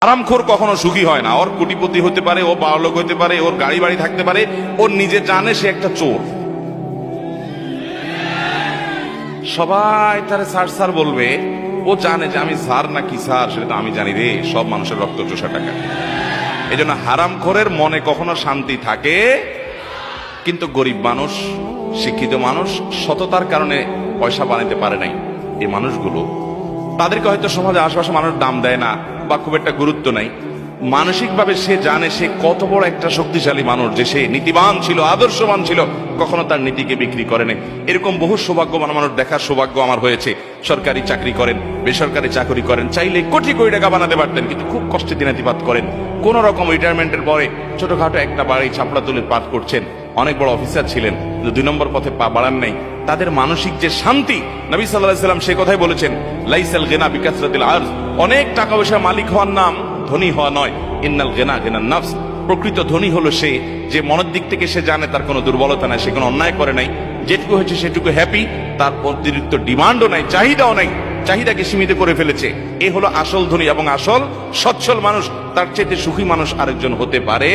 হারামখোর কখনো সুখী হয় না। ওর কোটিপতি হতে পারে, ও বড়লোক হতে পারে, ওর গাড়ি বাড়ি থাকতে পারে, ওর নিজে জানে সে একটা চোর। সবাই তারে স্যার স্যার বলবে, ও জানে যে আমি স্যার না কি স্যার সেটা তো আমি জানি রে। সব মানুষের রক্ত চোষা টাকা। এই জন্য হারামখোরের মনে কখনো শান্তি থাকে। কিন্তু গরিব মানুষ, শিক্ষিত মানুষ সততার কারণে পয়সা বানাতে পারে নাই, এই মানুষগুলো তাদেরকে হয়তো সমাজে আশেপাশে মানুষ দাম দেয় না বা খুব একটা গুরুত্ব নাই। মানসিকভাবে সে জানে সে কত বড় একটা শক্তিশালী মানুষ, যে সে নীতিবান ছিল, আদর্শবান ছিল, কখনো তার নীতিকে বিক্রি করে নাই। এরকম বহু সৌভাগ্যবান মানুষ দেখার সৌভাগ্য আমার হয়েছে। সরকারি চাকরি করেন, বেসরকারি চাকরি করেন, চাইলে কোটি কোটি টাকা বানাতে পারতেন, কিন্তু খুব কষ্টে দিনাতিপাত করেন। কোন রকম রিটায়ারমেন্টের পরে ছোটখাটো একটা বাড়ি ছাপড়া তুলে পাঠ করছেন, অনেক বড় অফিসার ছিলেন, কিন্তু 2 নম্বর পথে পা বাড়ান নাই। তাদের মানসিক যে শান্তি, নবী সাল্লাল্লাহু আলাইহি ওয়াসাল্লাম সে কথাই বলেছেন, লাইসাল গিনা বিকাসরাতিল আরজ, অনেক টাকা পয়সা মালিক হওয়ার নাম ধনী হওয়া নয়। ইন্নাল গিনা গিনান নফস, প্রকৃত ধনী হলো সে যে মনের দিক থেকে সে জানে তার কোনো দুর্বলতা নাই, সে কোনো অন্যায় করে নাই, যেটুকু হয়েছে সেটুকু হ্যাপি, তার অতিরিক্ত ডিমান্ডও নাই, চাহিদাও নাই, চাহিদাকে সীমিত করে ফেলেছে। এ হলো আসল ধনী এবং আসল সচ্ছল মানুষ। তার চেয়ে সুখী মানুষ আরেকজন হতে পারে